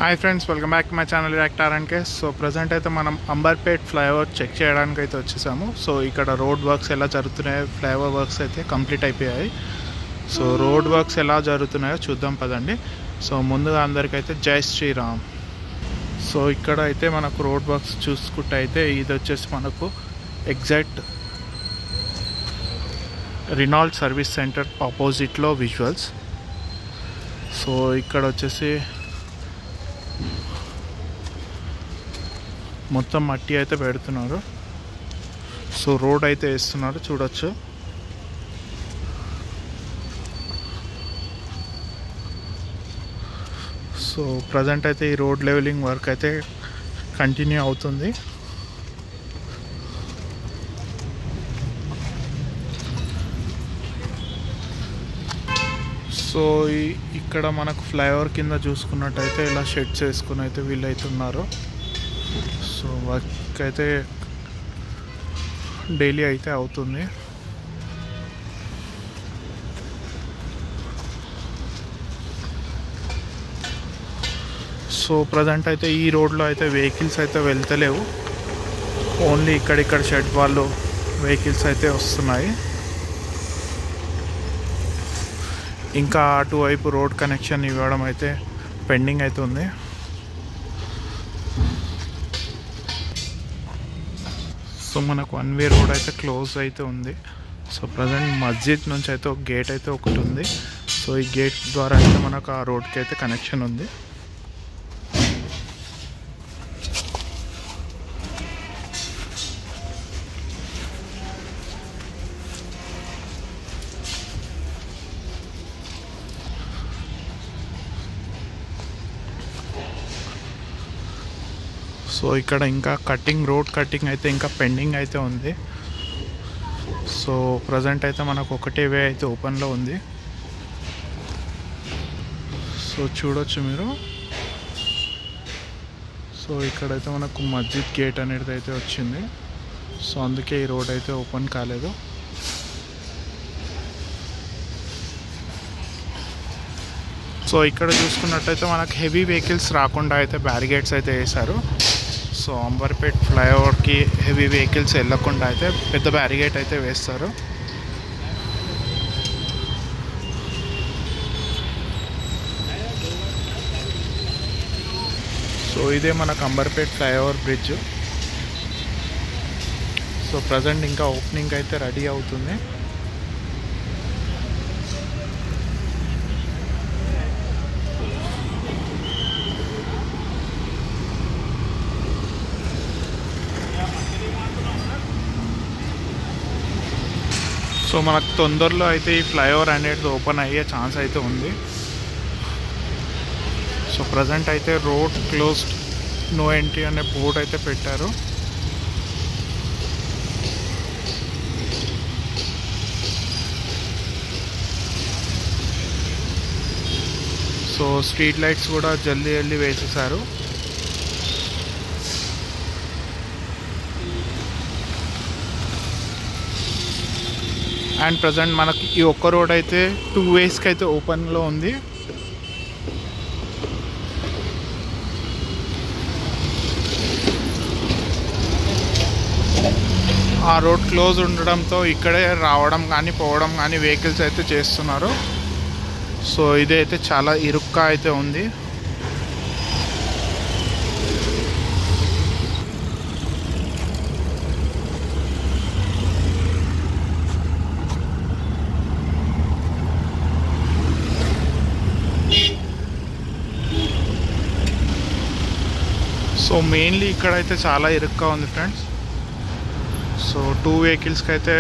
Hi friends, welcome back to my channel reactor and case. So present అయితే మనం Amberpet flyover check చేయడానికి అయితే వచ్చేసాము. సో ఇక్కడ రోడ్ వర్క్స్ ఎలా జరుగుతున్నాయో, ఫ్లైఓవర్ వర్క్స్ అయితే కంప్లీట్ అయిపోయాయి. సో రోడ్ వర్క్స్ ఎలా జరుగుతున్నాయో చూద్దాం పదండి. సో ముందుగా అందరికైతే జై శ్రీరామ్. సో ఇక్కడ అయితే మనకు రోడ్ వర్క్స్ చూసుకుంటే అయితే ఇది వచ్చేసి మనకు ఎగ్జాక్ట్ రినాల్డ్ సర్వీస్ సెంటర్ ఆపోజిట్లో విజువల్స్. సో ఇక్కడ వచ్చేసి మొత్తం మట్టి అయితే పెడుతున్నారు. సో రోడ్ అయితే వేస్తున్నారు, చూడొచ్చు. సో ప్రజెంట్ అయితే ఈ రోడ్ లెవెలింగ్ వర్క్ అయితే కంటిన్యూ అవుతుంది. సో ఇక్కడ మనకు ఫ్లైఓవర్ కింద చూసుకున్నట్టయితే ఇలా షెడ్స్ వేసుకుని అయితే వీళ్ళైతే ఉన్నారు. సో వర్క్ అయితే డైలీ అయితే అవుతుంది. సో ప్రజెంట్ అయితే ఈ రోడ్లో అయితే వెహికల్స్ అయితే వెళ్తలేవు, ఓన్లీ ఇక్కడిక్కడ షెడ్ వాళ్ళు వెహికల్స్ అయితే వస్తున్నాయి. ఇంకా అటువైపు రోడ్ కనెక్షన్ ఇవ్వడం అయితే పెండింగ్ అయితే ఉంది. సో మనకు వన్ వే రోడ్ అయితే క్లోజ్ అయితే ఉంది. సో ప్రజెంట్ మస్జిద్ నుంచి అయితే ఒక గేట్ అయితే ఒకటి ఉంది. సో ఈ గేట్ ద్వారా అయితే మనకు ఆ రోడ్కి అయితే కనెక్షన్ ఉంది. సో ఇక్కడ ఇంకా రోడ్ కటింగ్ అయితే ఇంకా పెండింగ్ అయితే ఉంది. సో ప్రజెంట్ అయితే మనకు ఒకటే వే అయితే ఓపెన్లో ఉంది. సో చూడొచ్చు మీరు. సో ఇక్కడైతే మనకు మస్జిద్ గేట్ అనేది అయితే వచ్చింది. సో అందుకే ఈ రోడ్ అయితే ఓపెన్ కాలేదు. సో ఇక్కడ చూసుకున్నట్టయితే మనకు హెవీ వెహికల్స్ రాకుండా అయితే బ్యారిగేడ్స్ అయితే వేశారు. సో అంబర్పేట్ ఫ్లైఓవర్కి హెవీ వెహికల్స్ వెళ్ళకుండా అయితే పెద్ద బ్యారిగేట్ అయితే వేస్తారు. సో ఇదే మనకు Amberpet flyover bridge. So present ఇంకా ఓపెనింగ్ అయితే రెడీ అవుతుంది. సో మనకు తొందరలో అయితే ఈ ఫ్లైఓవర్ అనేది ఓపెన్ అయ్యే ఛాన్స్ అయితే ఉంది. సో ప్రజెంట్ అయితే రోడ్ క్లోజ్డ్, నో ఎంట్రీ అనే బోర్డ్ అయితే పెట్టారు. సో స్ట్రీట్ లైట్స్ కూడా జల్దీ వేసేసారు. అండ్ ప్రజెంట్ మనకి ఈ ఒక్క రోడ్ అయితే 2 వేస్కి అయితే ఓపెన్లో ఉంది. ఆ రోడ్ క్లోజ్ ఉండడంతో ఇక్కడే రావడం కానీ పోవడం కానీ వెహికల్స్ అయితే చేస్తున్నారు. సో ఇదైతే చాలా ఇరుక్గా అయితే ఉంది. సో మెయిన్లీ ఇక్కడైతే చాలా ఇరుక్గా ఉంది ఫ్రెండ్స్. సో 2 వెహికల్స్కి అయితే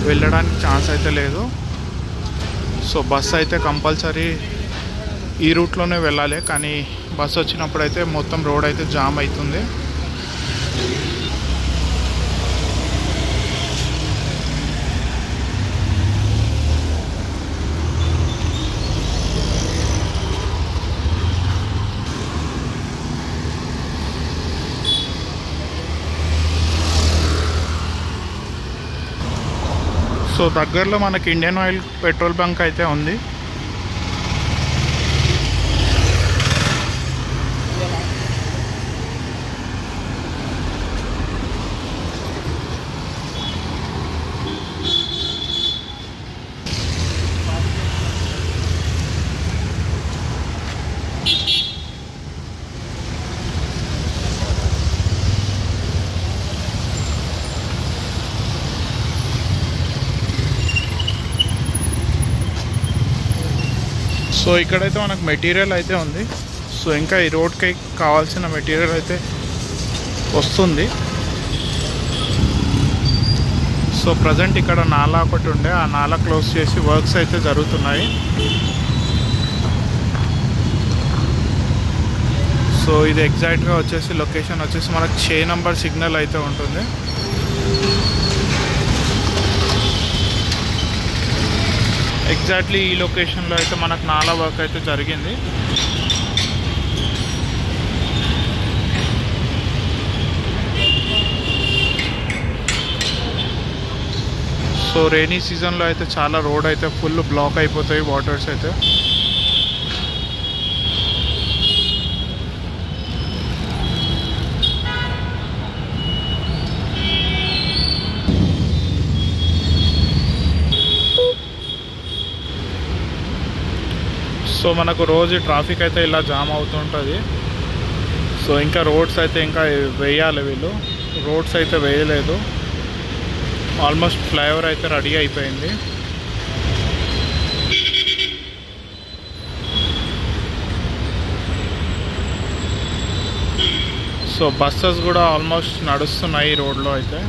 వెళ్ళడానికి ఛాన్స్ అయితే లేదు. సో బస్సు అయితే కంపల్సరీ ఈ రూట్లోనే వెళ్ళాలి, కానీ బస్సు వచ్చినప్పుడు అయితే మొత్తం రోడ్ అయితే జామ్ అవుతుంది. సో దగ్గరలో మనకి ఇండియన్ ఆయిల్ పెట్రోల్ బంక్ అయితే ఉంది. సో ఇక్కడైతే మనకు మెటీరియల్ అయితే ఉంది. సో ఇంకా ఈ రోడ్కి కావాల్సిన మెటీరియల్ అయితే వస్తుంది. సో ప్రజెంట్ ఇక్కడ నాలా ఒకటి ఉండే, ఆ నాలా క్లోజ్ చేసి వర్క్స్ అయితే జరుగుతున్నాయి. సో ఇది ఎగ్జాక్ట్గా వచ్చేసి లొకేషన్ వచ్చేసి మనకు 6 నంబర్ సిగ్నల్ అయితే ఉంటుంది. ఎగ్జాక్ట్లీ ఈ లొకేషన్లో అయితే మనకు నాలా వర్క్ అయితే జరిగింది. సో రైనీ సీజన్లో అయితే చాలా రోడ్ అయితే ఫుల్ బ్లాక్ అయిపోతాయి వాటర్స్ అయితే. సో మనకు రోజు ట్రాఫిక్ అయితే ఇలా జామ్ అవుతుంటుంది. సో ఇంకా రోడ్స్ అయితే ఇంకా వేయాలి వీళ్ళు, రోడ్స్ అయితే వేయలేదు. ఆల్మోస్ట్ ఫ్లైఓవర్ అయితే రెడీ అయిపోయింది. సో బస్సెస్ కూడా ఆల్మోస్ట్ నడుస్తున్నాయి ఈ రోడ్లో అయితే.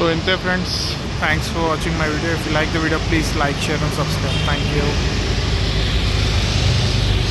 So in there friends, thanks for watching my video. If you like the video, please like, share and subscribe. Thank you.